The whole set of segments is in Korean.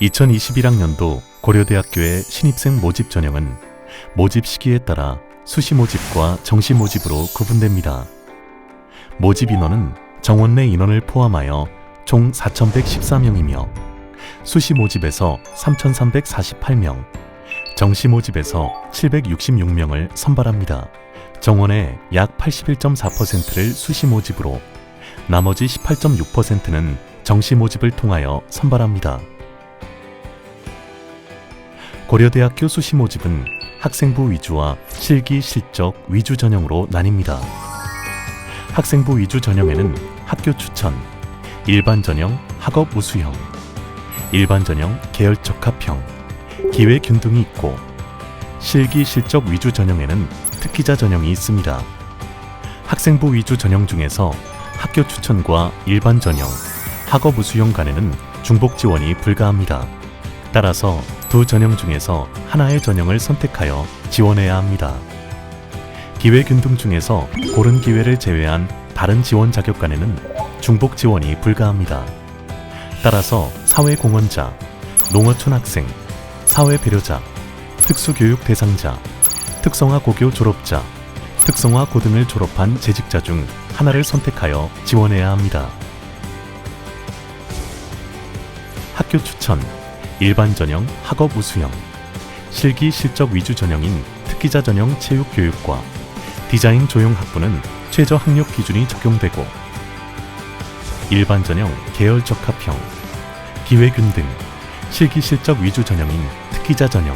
2021학년도 고려대학교의 신입생 모집 전형은 모집 시기에 따라 수시 모집과 정시 모집으로 구분됩니다. 모집 인원은 정원 내 인원을 포함하여 총 4,114명이며 수시 모집에서 3,348명, 정시 모집에서 766명을 선발합니다. 정원의 약 81.4%를 수시 모집으로 나머지 18.6%는 정시 모집을 통하여 선발합니다. 고려대학교 수시 모집은 학생부 위주와 실기 실적 위주 전형으로 나뉩니다. 학생부 위주 전형에는 학교 추천, 일반 전형 학업 우수형, 일반 전형 계열 적합형, 기회 균등이 있고, 실기 실적 위주 전형에는 특기자 전형이 있습니다. 학생부 위주 전형 중에서 학교 추천과 일반 전형, 학업 우수형 간에는 중복 지원이 불가합니다. 따라서 두 전형 중에서 하나의 전형을 선택하여 지원해야 합니다. 기회 균등 중에서 고른 기회를 제외한 다른 지원 자격간에는 중복 지원이 불가합니다. 따라서 사회공헌자, 농어촌 학생, 사회배려자, 특수교육 대상자, 특성화 고교 졸업자, 특성화 고등을 졸업한 재직자 중 하나를 선택하여 지원해야 합니다. 학교 추천, 일반 전형 학업 우수형, 실기 실적 위주 전형인 특기자 전형 체육교육과 디자인 조형 학부는 최저 학력 기준이 적용되고, 일반 전형 계열 적합형, 기회 균등, 실기 실적 위주 전형인 특기자 전형,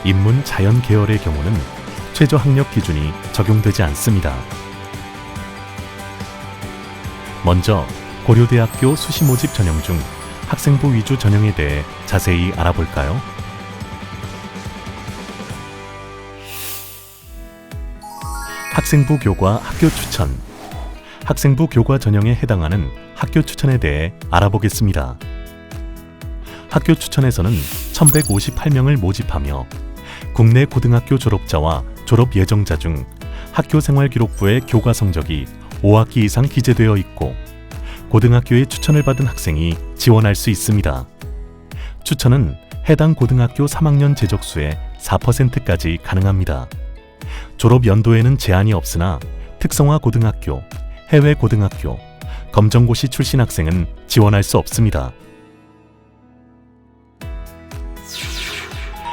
인문 자연 계열의 경우는 최저 학력 기준이 적용되지 않습니다. 먼저 고려대학교 수시 모집 전형 중 학생부 위주 전형에 대해 자세히 알아볼까요? 학생부 교과 학교 추천. 학생부 교과 전형에 해당하는 학교 추천에 대해 알아보겠습니다. 학교 추천에서는 1,158명을 모집하며 국내 고등학교 졸업자와 졸업 예정자 중 학교생활기록부의 교과 성적이 5학기 이상 기재되어 있고 고등학교의 추천을 받은 학생이 지원할 수 있습니다. 추천은 해당 고등학교 3학년 재적수의 4%까지 가능합니다. 졸업 연도에는 제한이 없으나 특성화 고등학교, 해외 고등학교, 검정고시 출신 학생은 지원할 수 없습니다.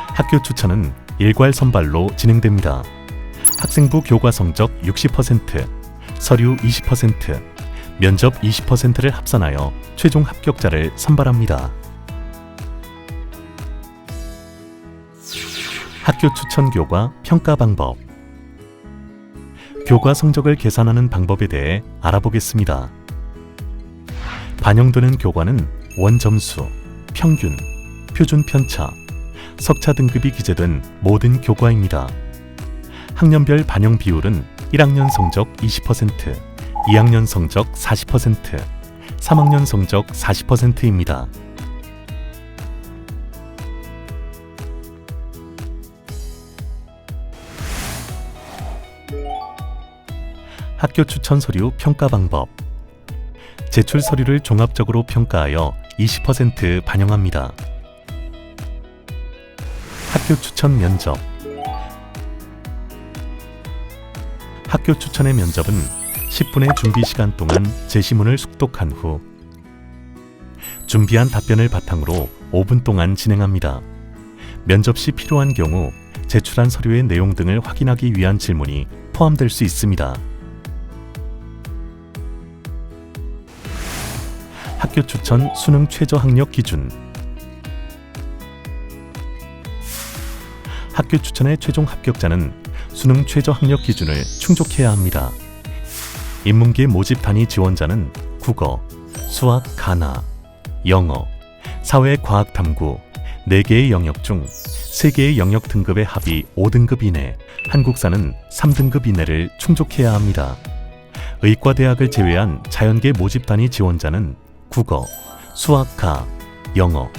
학교 추천은 일괄 선발로 진행됩니다. 학생부 교과 성적 60%, 서류 20%, 면접 20%를 합산하여 최종 합격자를 선발합니다. 학교 추천 교과 평가 방법. 교과 성적을 계산하는 방법에 대해 알아보겠습니다. 반영되는 교과는 원점수, 평균, 표준 편차, 석차 등급이 기재된 모든 교과입니다. 학년별 반영 비율은 1학년 성적 20%, 2학년 성적 40%, 3학년 성적 40%입니다. 학교 추천 서류 평가 방법. 제출 서류를 종합적으로 평가하여 20% 반영합니다. 학교 추천 면접. 학교 추천의 면접은 10분의 준비 시간 동안 제시문을 숙독한 후 준비한 답변을 바탕으로 5분 동안 진행합니다. 면접 시 필요한 경우 제출한 서류의 내용 등을 확인하기 위한 질문이 포함될 수 있습니다. 학교 추천 수능 최저 학력 기준. 학교 추천의 최종 합격자는 수능 최저 학력 기준을 충족해야 합니다. 인문계 모집 단위 지원자는 국어, 수학, 가나, 영어, 사회, 과학, 탐구 4개의 영역 중 3개의 영역 등급의 합이 5등급 이내, 한국사는 3등급 이내를 충족해야 합니다. 의과대학을 제외한 자연계 모집 단위 지원자는 국어, 수학, 가, 영어,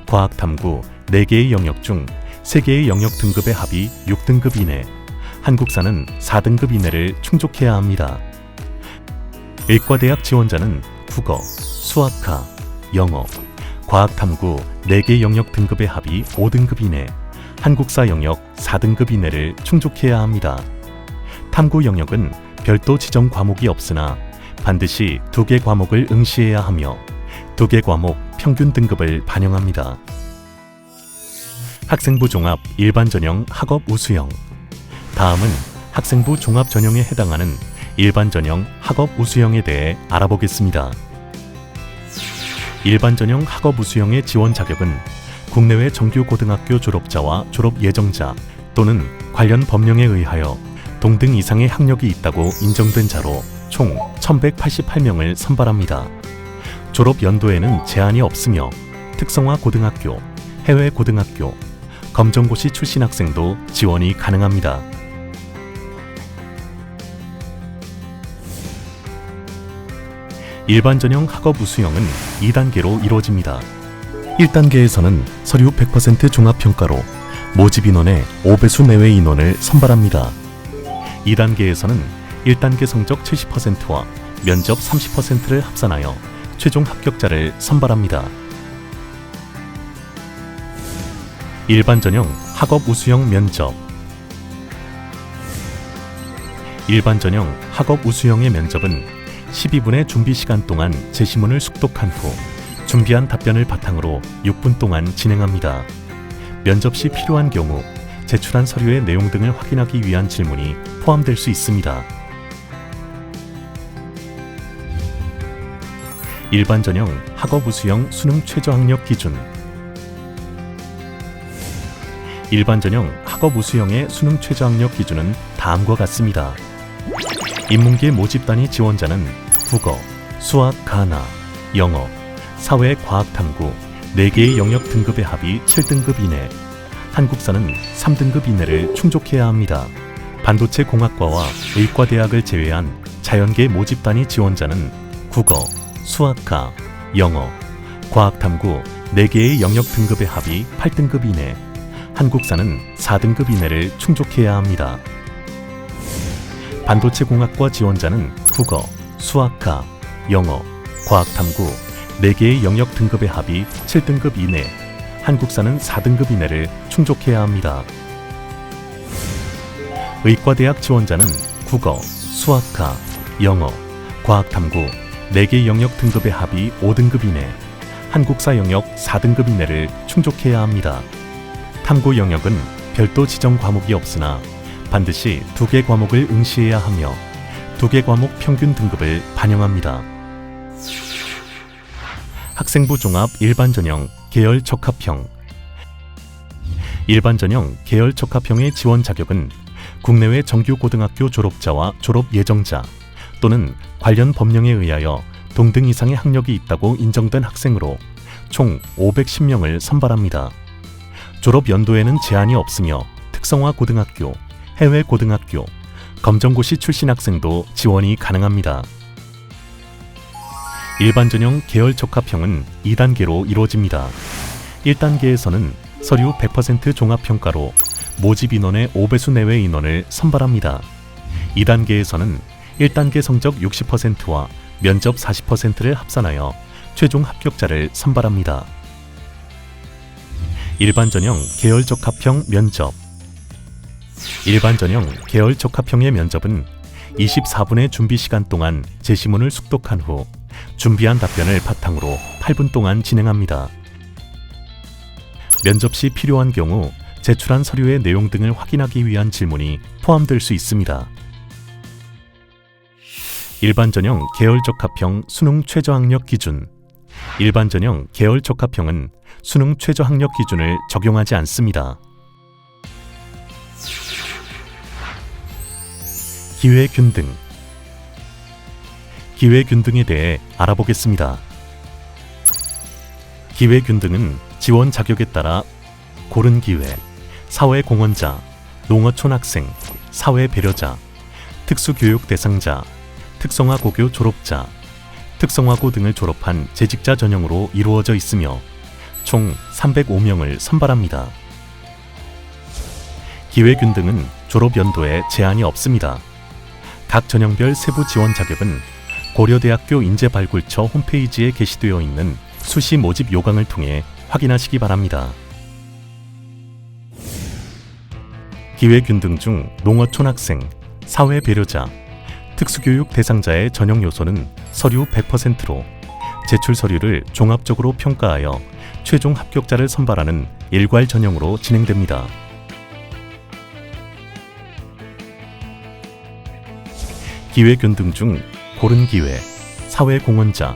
과학, 탐구 4개의 영역 중 3개의 영역 등급의 합이 6등급 이내, 한국사는 4등급 이내를 충족해야 합니다. 의과대학 지원자는 국어, 수학과, 영어, 과학탐구 4개 영역 등급의 합이 5등급 이내, 한국사 영역 4등급 이내를 충족해야 합니다. 탐구 영역은 별도 지정 과목이 없으나 반드시 2개 과목을 응시해야 하며 2개 과목 평균 등급을 반영합니다. 학생부 종합 일반 전형 학업 우수형. 다음은 학생부 종합 전형에 해당하는 일반 전형 학업 우수형에 대해 알아보겠습니다. 일반 전형 학업 우수형의 지원 자격은 국내외 정규 고등학교 졸업자와 졸업 예정자 또는 관련 법령에 의하여 동등 이상의 학력이 있다고 인정된 자로 총 1188명을 선발합니다. 졸업 연도에는 제한이 없으며 특성화 고등학교, 해외 고등학교, 검정고시 출신 학생도 지원이 가능합니다. 일반 전형 학업 우수형은 2단계로 이루어집니다. 1단계에서는 서류 100% 종합평가로 모집 인원의 5배수 내외 인원을 선발합니다. 2단계에서는 1단계 성적 70%와 면접 30%를 합산하여 최종 합격자를 선발합니다. 일반 전형 학업 우수형 면접. 일반 전형 학업 우수형의 면접은 12분의 준비 시간 동안 제시문을 숙독한 후 준비한 답변을 바탕으로 6분 동안 진행합니다. 면접 시 필요한 경우 제출한 서류의 내용 등을 확인하기 위한 질문이 포함될 수 있습니다. 일반 전형 학업 우수형 수능 최저 학력 기준. 일반 전형 학업 우수형의 수능 최저 학력 기준은 다음과 같습니다. 인문계 모집단위 지원자는 국어, 수학, 가나, 영어, 사회, 과학, 탐구 4개의 영역 등급의 합이 7등급 이내, 한국사는 3등급 이내를 충족해야 합니다. 반도체 공학과와 의과대학을 제외한 자연계 모집단위 지원자는 국어, 수학과, 영어, 과학탐구 4개의 영역 등급의 합이 8등급 이내, 한국사는 4등급 이내를 충족해야 합니다. 반도체 공학과 지원자는 국어, 수학과, 영어, 과학탐구 4개의 영역 등급의 합이 7등급 이내, 한국사는 4등급 이내를 충족해야 합니다. 의과대학 지원자는 국어, 수학과, 영어, 과학탐구 4개 영역 등급의 합이 5등급 이내, 한국사 영역 4등급 이내를 충족해야 합니다. 탐구 영역은 별도 지정 과목이 없으나 반드시 2개 과목을 응시해야 하며 2개 과목 평균 등급을 반영합니다. 학생부 종합 일반 전형 계열 적합형. 일반 전형 계열 적합형의 지원 자격은 국내외 정규 고등학교 졸업자와 졸업 예정자 또는 관련 법령에 의하여 동등 이상의 학력이 있다고 인정된 학생으로 총 510명을 선발합니다. 졸업 연도에는 제한이 없으며 특성화 고등학교, 해외 고등학교, 검정고시 출신 학생도 지원이 가능합니다. 일반 전형 계열 적합형은 2단계로 이루어집니다. 1단계에서는 서류 100% 종합평가로 모집 인원의 5배수 내외 인원을 선발합니다. 2단계에서는 1단계 성적 60%와 면접 40%를 합산하여 최종 합격자를 선발합니다. 일반 전형 계열 적합형 면접. 일반 전형 계열 적합형의 면접은 24분의 준비 시간 동안 제시문을 숙독한 후 준비한 답변을 바탕으로 8분 동안 진행합니다. 면접 시 필요한 경우 제출한 서류의 내용 등을 확인하기 위한 질문이 포함될 수 있습니다. 일반 전형 계열 적합형 수능 최저 학력 기준. 일반 전형 계열 적합형은 수능 최저 학력 기준을 적용하지 않습니다. 기회균등. 기회균등에 대해 알아보겠습니다. 기회균등은 지원 자격에 따라 고른 기회, 사회공헌자, 농어촌 학생, 사회배려자, 특수교육 대상자, 특성화 고교 졸업자, 특성화고 등을 졸업한 재직자 전형으로 이루어져 있으며 총 305명을 선발합니다. 기회균등은 졸업 연도에 제한이 없습니다. 각 전형별 세부 지원 자격은 고려대학교 인재발굴처 홈페이지에 게시되어 있는 수시 모집 요강을 통해 확인하시기 바랍니다. 기회균등 중 농어촌 학생, 사회 배려자, 특수교육 대상자의 전형 요소는 서류 100%로 제출 서류를 종합적으로 평가하여 최종 합격자를 선발하는 일괄 전형으로 진행됩니다. 기회균등 중 고른기회, 사회공헌자,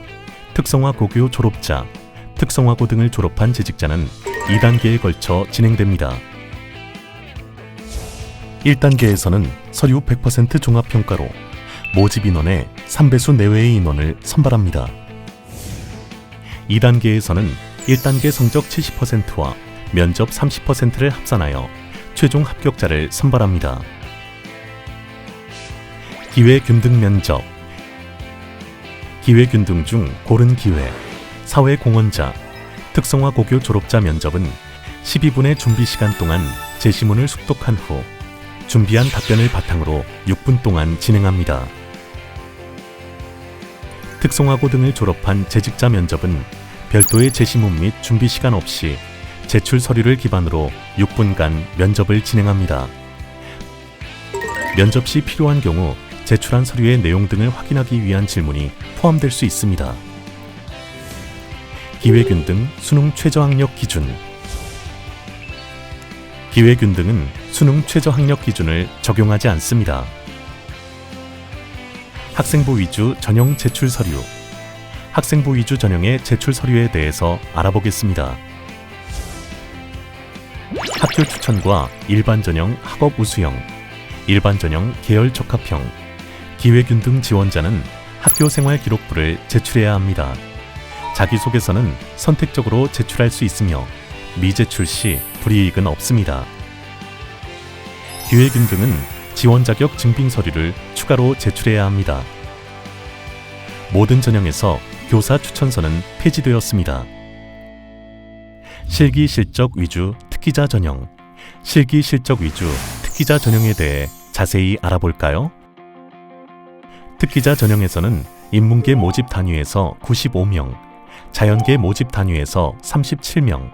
특성화 고교 졸업자, 특성화고 등을 졸업한 재직자는 2단계에 걸쳐 진행됩니다. 1단계에서는 서류 100% 종합평가로 모집 인원의 3배수 내외의 인원을 선발합니다. 2단계에서는 1단계 성적 70%와 면접 30%를 합산하여 최종 합격자를 선발합니다. 기회균등 면접, 기회균등 중 고른기회, 사회공헌자, 특성화 고교 졸업자 면접은 12분의 준비시간 동안 제시문을 숙독한 후 준비한 답변을 바탕으로 6분 동안 진행합니다. 특성화고 등을 졸업한 재직자 면접은 별도의 제시문 및 준비시간 없이 제출 서류를 기반으로 6분간 면접을 진행합니다. 면접 시 필요한 경우 제출한 서류의 내용 등을 확인하기 위한 질문이 포함될 수 있습니다. 기회균등 수능 최저학력 기준, 기회균등은 수능 최저학력 기준을 적용하지 않습니다. 학생부 위주 전형 제출 서류, 학생부 위주 전형의 제출 서류에 대해서 알아보겠습니다. 학교 추천과 일반 전형 학업 우수형, 일반 전형 계열 적합형, 기회균등 지원자는 학교 생활 기록부를 제출해야 합니다. 자기소개서는 선택적으로 제출할 수 있으며 미제출 시 불이익은 없습니다. 기회균등은 지원 자격 증빙 서류를 추가로 제출해야 합니다. 모든 전형에서 교사 추천서는 폐지되었습니다. 실기 실적 위주 특기자 전형, 실기 실적 위주 특기자 전형에 대해 자세히 알아볼까요? 특기자 전형에서는 인문계 모집 단위에서 95명, 자연계 모집 단위에서 37명,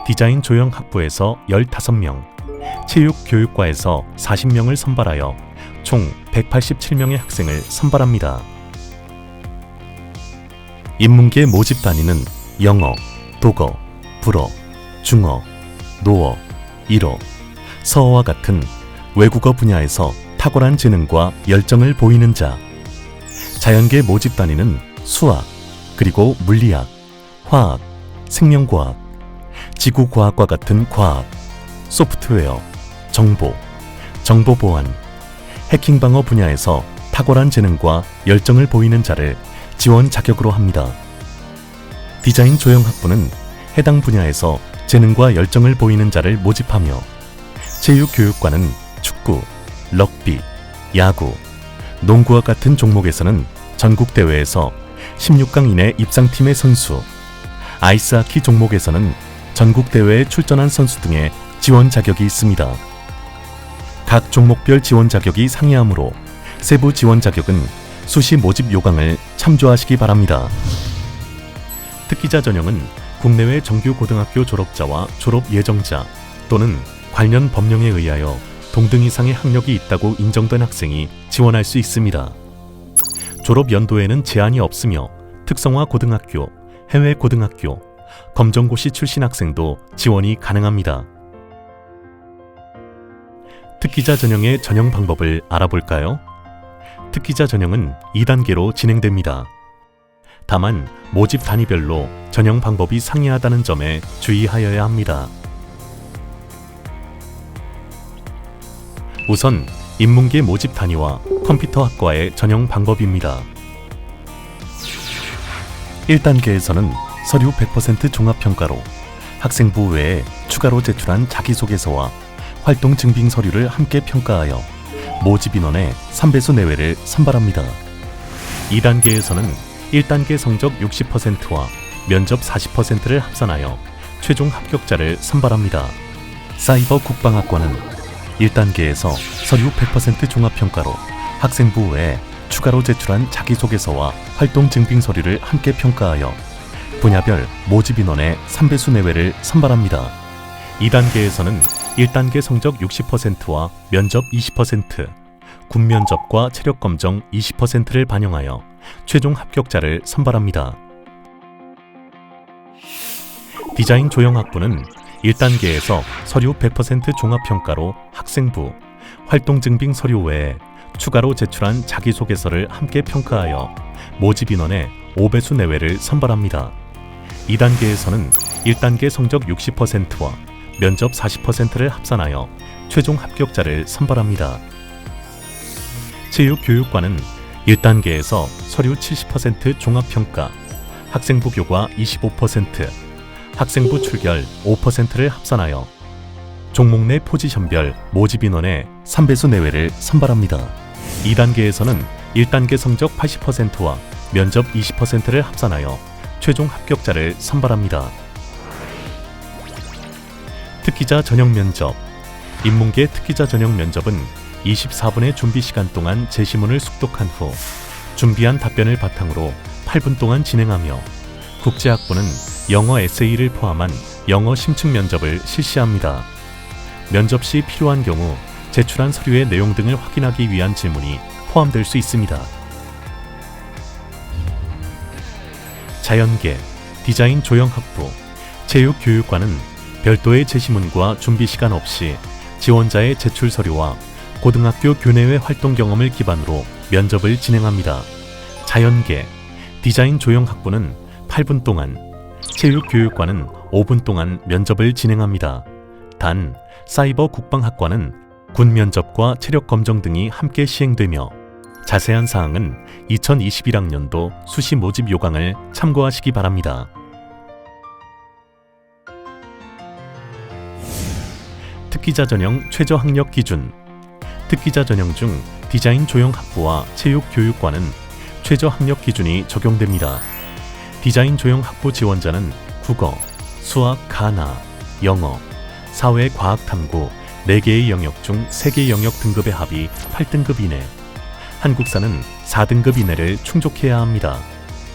디자인 조형 학부에서 15명, 체육교육과에서 40명을 선발하여 총 187명의 학생을 선발합니다. 인문계 모집 단위는 영어, 독어, 불어, 중어, 노어, 일어, 서어와 같은 외국어 분야에서 탁월한 재능과 열정을 보이는 자, 자연계 모집 단위는 수학, 그리고 물리학, 화학, 생명과학, 지구과학과 같은 과학, 소프트웨어, 정보, 정보보안, 해킹방어 분야에서 탁월한 재능과 열정을 보이는 자를 지원 자격으로 합니다. 디자인 조형학부는 해당 분야에서 재능과 열정을 보이는 자를 모집하며 체육교육과는 축구, 럭비, 야구, 농구와 같은 종목에서는 전국대회에서 16강 이내 입상팀의 선수, 아이스하키 종목에서는 전국대회에 출전한 선수 등의 지원 자격이 있습니다. 각 종목별 지원 자격이 상이하므로 세부 지원 자격은 수시 모집 요강을 참조하시기 바랍니다. 특기자 전형은 국내외 정규 고등학교 졸업자와 졸업 예정자 또는 관련 법령에 의하여 동등 이상의 학력이 있다고 인정된 학생이 지원할 수 있습니다. 졸업 연도에는 제한이 없으며 특성화 고등학교, 해외 고등학교, 검정고시 출신 학생도 지원이 가능합니다. 특기자 전형의 전형 방법을 알아볼까요? 특기자 전형은 2단계로 진행됩니다. 다만 모집 단위별로 전형 방법이 상이하다는 점에 주의하여야 합니다. 우선 인문계 모집 단위와 컴퓨터학과의 전형 방법입니다. 1단계에서는 서류 100% 종합평가로 학생부 외에 추가로 제출한 자기소개서와 활동 증빙 서류를 함께 평가하여 모집 인원의 3배수 내외를 선발합니다. 2단계에서는 1단계 성적 60%와 면접 40%를 합산하여 최종 합격자를 선발합니다. 사이버 국방학과는 1단계에서 서류 100% 종합평가로 학생부 외에 추가로 제출한 자기소개서와 활동 증빙 서류를 함께 평가하여 분야별 모집 인원의 3배수 내외를 선발합니다. 2단계에서는 1단계 성적 60%와 면접 20%, 군 면접과 체력 검정 20%를 반영하여 최종 합격자를 선발합니다. 디자인 조형학부는 1단계에서 서류 100% 종합평가로 학생부, 활동증빙 서류 외에 추가로 제출한 자기소개서를 함께 평가하여 모집 인원의 5배수 내외를 선발합니다. 2단계에서는 1단계 성적 60%와 면접 40%를 합산하여 최종 합격자를 선발합니다. 체육교육과는 1단계에서 서류 70% 종합평가, 학생부 교과 25%, 학생부 출결 5%를 합산하여 종목 내 포지션별 모집 인원의 3배수 내외를 선발합니다. 2단계에서는 1단계 성적 80%와 면접 20%를 합산하여 최종 합격자를 선발합니다. 특기자 전형 면접. 인문계 특기자 전형 면접은 24분의 준비 시간 동안 제시문을 숙독한 후 준비한 답변을 바탕으로 8분 동안 진행하며 국제학부는 영어 에세이를 포함한 영어 심층 면접을 실시합니다. 면접 시 필요한 경우 제출한 서류의 내용 등을 확인하기 위한 질문이 포함될 수 있습니다. 자연계, 디자인 조형학부, 체육교육과는 별도의 제시문과 준비 시간 없이 지원자의 제출 서류와 고등학교 교내외 활동 경험을 기반으로 면접을 진행합니다. 자연계, 디자인 조형학부는 8분 동안, 체육교육과는 5분 동안 면접을 진행합니다. 단, 사이버 국방학과는 군 면접과 체력 검정 등이 함께 시행되며 자세한 사항은 2021학년도 수시 모집 요강을 참고하시기 바랍니다. 특기자 전형 최저 학력 기준. 특기자 전형 중 디자인 조형학부와 체육교육과는 최저 학력 기준이 적용됩니다. 디자인 조형학부 지원자는 국어, 수학, 가나, 영어, 사회, 과학, 탐구 4개의 영역 중 3개 영역 등급의 합이 8등급 이내, 한국사는 4등급 이내를 충족해야 합니다.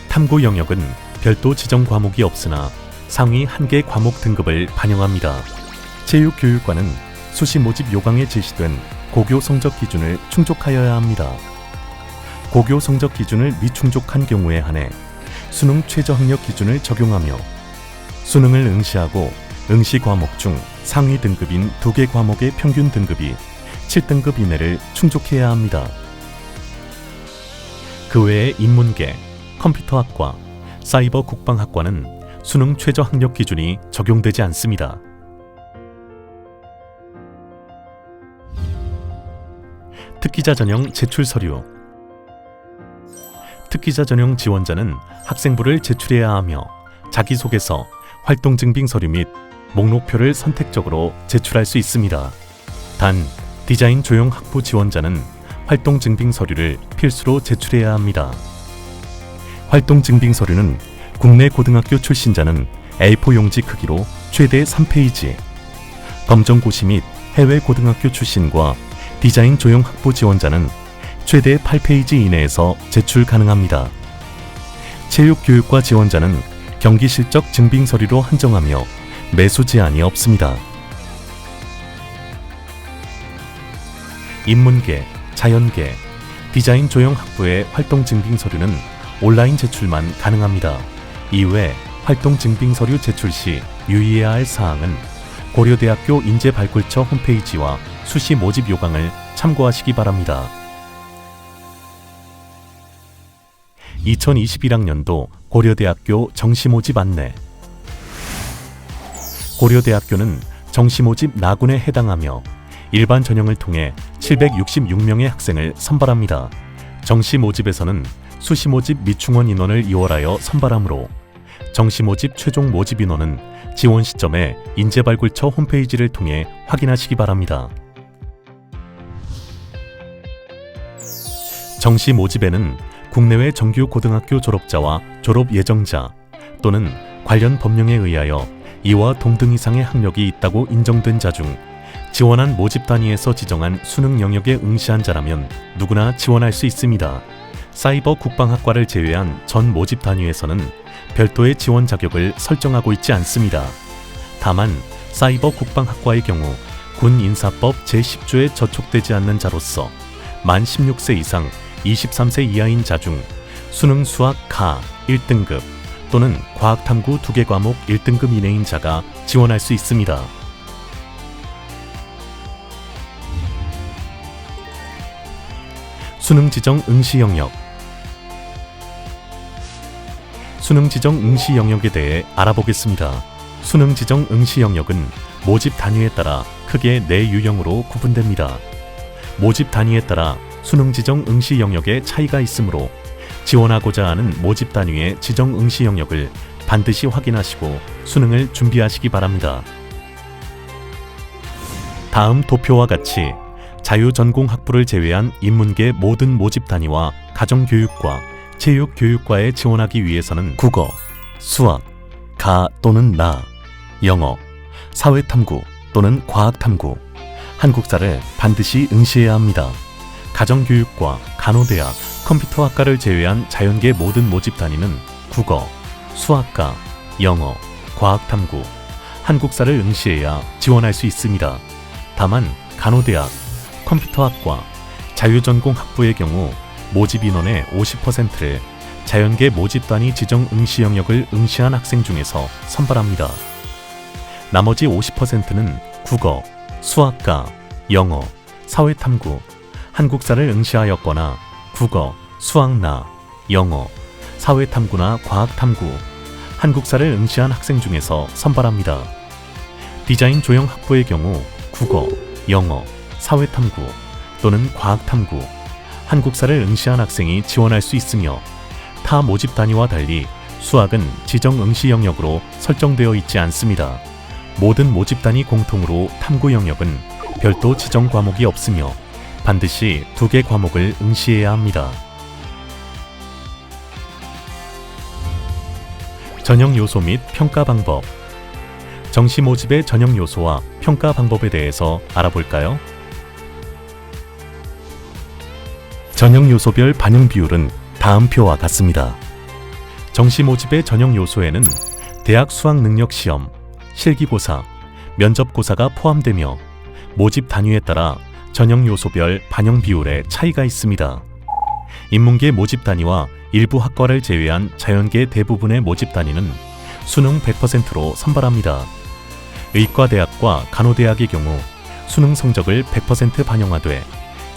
탐구 영역은 별도 지정 과목이 없으나 상위 1개 과목 등급을 반영합니다. 체육교육과는 수시 모집 요강에 제시된 고교 성적 기준을 충족하여야 합니다. 고교 성적 기준을 미충족한 경우에 한해 수능 최저 학력 기준을 적용하며 수능을 응시하고 응시 과목 중 상위 등급인 2개 과목의 평균 등급이 7등급 이내를 충족해야 합니다. 그 외에 인문계, 컴퓨터학과, 사이버 국방학과는 수능 최저 학력 기준이 적용되지 않습니다. 특기자 전형 제출 서류. 특기자 전형 지원자는 학생부를 제출해야 하며 자기소개서, 활동증빙 서류 및 목록표를 선택적으로 제출할 수 있습니다. 단, 디자인 조형학부 지원자는 활동증빙 서류를 필수로 제출해야 합니다. 활동증빙 서류는 국내 고등학교 출신자는 A4 용지 크기로 최대 3페이지, 검정고시 및 해외 고등학교 출신과 디자인 조형학부 지원자는 최대 8페이지 이내에서 제출 가능합니다. 체육교육과 지원자는 경기실적 증빙 서류로 한정하며 매수 제한이 없습니다. 인문계, 자연계, 디자인 조형학부의 활동증빙 서류는 온라인 제출만 가능합니다. 이외 활동증빙 서류 제출 시 유의해야 할 사항은 고려대학교 인재발굴처 홈페이지와 수시 모집 요강을 참고하시기 바랍니다. 2021학년도 고려대학교 정시모집 안내. 고려대학교는 정시모집 나군에 해당하며 일반 전형을 통해 766명의 학생을 선발합니다. 정시모집에서는 수시모집 미충원 인원을 2월하여 선발하므로 정시모집 최종 모집 인원은 지원 시점에 인재발굴처 홈페이지를 통해 확인하시기 바랍니다. 정시 모집에는 국내외 정규 고등학교 졸업자와 졸업 예정자 또는 관련 법령에 의하여 이와 동등 이상의 학력이 있다고 인정된 자 중 지원한 모집 단위에서 지정한 수능 영역에 응시한 자라면 누구나 지원할 수 있습니다. 사이버 국방학과를 제외한 전 모집 단위에서는 별도의 지원 자격을 설정하고 있지 않습니다. 다만 사이버 국방학과의 경우 군인사법 제10조에 저촉되지 않는 자로서 만 16세 이상 23세 이하인 자 중 수능 수학 가 1등급 또는 과학탐구 2개 과목 1등급 이내인 자가 지원할 수 있습니다. 수능 지정 응시 영역. 수능 지정 응시 영역에 대해 알아보겠습니다. 수능 지정 응시 영역은 모집 단위에 따라 크게 4유형으로 구분됩니다. 모집 단위에 따라 수능 지정 응시 영역에 차이가 있으므로 지원하고자 하는 모집 단위의 지정 응시 영역을 반드시 확인하시고 수능을 준비하시기 바랍니다. 다음 도표와 같이 자유전공학부를 제외한 인문계 모든 모집 단위와 가정교육과 체육교육과에 지원하기 위해서는 국어, 수학, 가 또는 나, 영어, 사회탐구 또는 과학탐구, 한국사를 반드시 응시해야 합니다. 가정교육과, 간호대학, 컴퓨터학과를 제외한 자연계 모든 모집 단위는 국어, 수학과, 영어, 과학탐구, 한국사를 응시해야 지원할 수 있습니다. 다만 간호대학, 컴퓨터학과, 자유전공학부의 경우 모집 인원의 50%를 자연계 모집 단위 지정 응시 영역을 응시한 학생 중에서 선발합니다. 나머지 50%는 국어, 수학과, 영어, 사회탐구, 한국사를 응시하였거나 국어, 수학나, 영어, 사회탐구나 과학탐구, 한국사를 응시한 학생 중에서 선발합니다. 디자인 조형 학부의 경우 국어, 영어, 사회탐구 또는 과학탐구, 한국사를 응시한 학생이 지원할 수 있으며 타 모집 단위와 달리 수학은 지정 응시 영역으로 설정되어 있지 않습니다. 모든 모집 단위 공통으로 탐구 영역은 별도 지정 과목이 없으며 반드시 2개 과목을 응시해야 합니다. 전형 요소 및 평가 방법. 정시 모집의 전형 요소와 평가 방법에 대해서 알아볼까요? 전형 요소별 반영 비율은 다음 표와 같습니다. 정시 모집의 전형 요소에는 대학 수학 능력 시험, 실기고사, 면접고사가 포함되며 모집 단위에 따라 전형 요소별 반영 비율에 차이가 있습니다. 인문계 모집 단위와 일부 학과를 제외한 자연계 대부분의 모집 단위는 수능 100%로 선발합니다. 의과대학과 간호대학의 경우 수능 성적을 100% 반영하되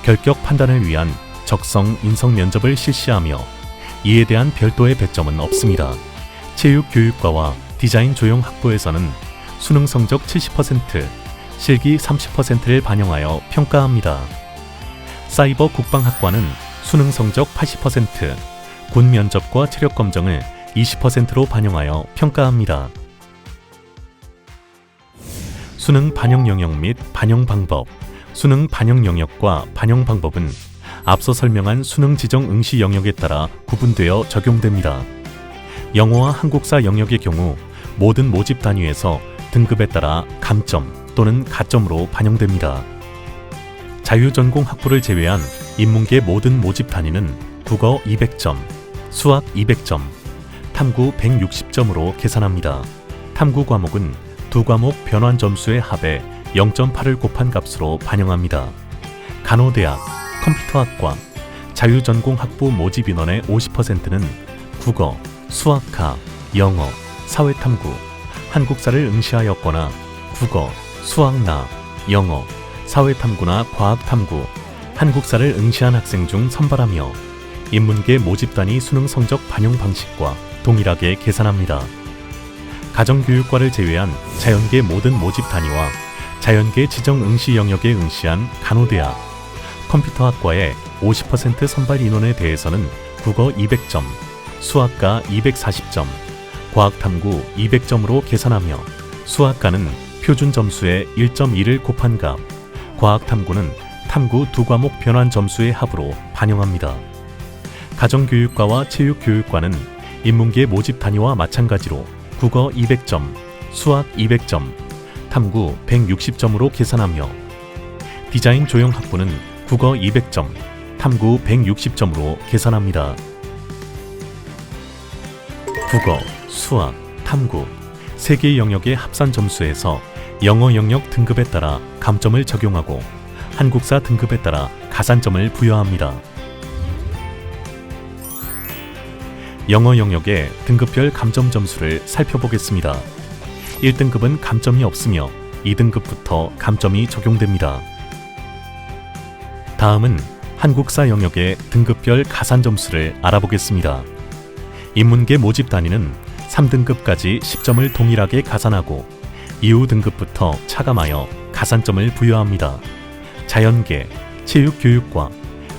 결격 판단을 위한 적성 인성 면접을 실시하며 이에 대한 별도의 배점은 없습니다. 체육교육과와 디자인 조형 학부에서는 수능 성적 70%, 실기 30%를 반영하여 평가합니다. 사이버 국방학과는 수능 성적 80%, 군 면접과 체력 검정을 20%로 반영하여 평가합니다. 수능 반영 영역 및 반영 방법. 수능 반영 영역과 반영 방법은 앞서 설명한 수능 지정 응시 영역에 따라 구분되어 적용됩니다. 영어와 한국사 영역의 경우 모든 모집 단위에서 등급에 따라 감점 또는 가점으로 반영됩니다. 자유전공 학부를 제외한 인문계 모든 모집 단위는 국어 200점, 수학 200점, 탐구 160점으로 계산합니다. 탐구 과목은 2과목 변환 점수의 합에 0.8을 곱한 값으로 반영합니다. 간호대학, 컴퓨터학과, 자유전공학부 모집 인원의 50%는 국어, 수학과, 영어, 사회탐구, 한국사를 응시하였거나 국어, 수학나, 영어, 사회탐구나 과학탐구, 한국사를 응시한 학생 중 선발하며 인문계 모집 단위 수능 성적 반영 방식과 동일하게 계산합니다. 가정교육과를 제외한 자연계 모든 모집 단위와 자연계 지정 응시 영역에 응시한 간호대학, 컴퓨터학과의 50% 선발 인원에 대해서는 국어 200점, 수학과 240점, 과학탐구 200점으로 계산하며 수학과는 표준 점수의 1.2를 곱한 값, 과학탐구는 탐구 2과목 변환 점수의 합으로 반영합니다. 가정교육과와 체육교육과는 인문계 모집 단위와 마찬가지로 국어 200점, 수학 200점, 탐구 160점으로 계산하며 디자인 조형학부는 국어 200점, 탐구 160점으로 계산합니다. 국어, 수학, 탐구, 3개 영역의 합산 점수에서 영어 영역 등급에 따라 감점을 적용하고 한국사 등급에 따라 가산점을 부여합니다. 영어 영역의 등급별 감점 점수를 살펴보겠습니다. 1등급은 감점이 없으며 2등급부터 감점이 적용됩니다. 다음은 한국사 영역의 등급별 가산 점수를 알아보겠습니다. 인문계 모집 단위는 3등급까지 10점을 동일하게 가산하고 이후 등급부터 차감하여 가산점을 부여합니다. 자연계, 체육교육과,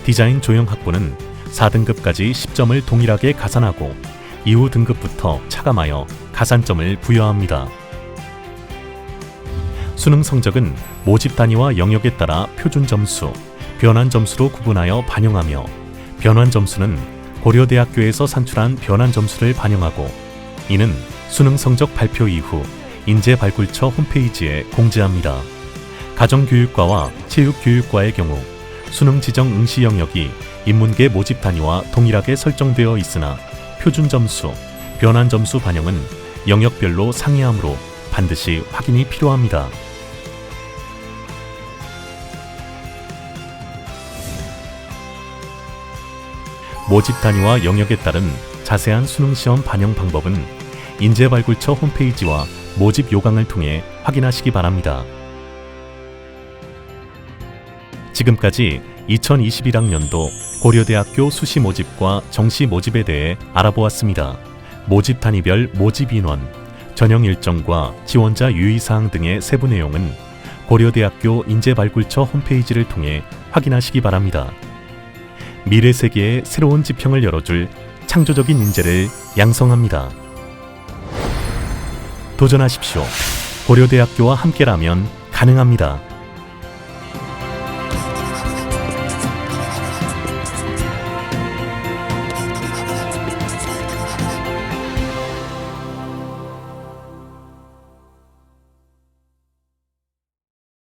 디자인 조형학부는 4등급까지 10점을 동일하게 가산하고 이후 등급부터 차감하여 가산점을 부여합니다. 수능 성적은 모집 단위와 영역에 따라 표준 점수, 변환 점수로 구분하여 반영하며 변환 점수는 고려대학교에서 산출한 변환 점수를 반영하고 이는 수능 성적 발표 이후 인재발굴처 홈페이지에 공지합니다. 가정교육과와 체육교육과의 경우 수능 지정 응시 영역이 인문계 모집 단위와 동일하게 설정되어 있으나 표준 점수, 변환 점수 반영은 영역별로 상이하므로 반드시 확인이 필요합니다. 모집 단위와 영역에 따른 자세한 수능시험 반영 방법은 인재발굴처 홈페이지와 모집 요강을 통해 확인하시기 바랍니다. 지금까지 2021학년도 고려대학교 수시 모집과 정시 모집에 대해 알아보았습니다. 모집 단위별 모집 인원, 전형 일정과 지원자 유의사항 등의 세부 내용은 고려대학교 인재발굴처 홈페이지를 통해 확인하시기 바랍니다. 미래 세계의 새로운 지평을 열어줄 창조적인 인재를 양성합니다. 도전하십시오. 고려대학교와 함께라면 가능합니다.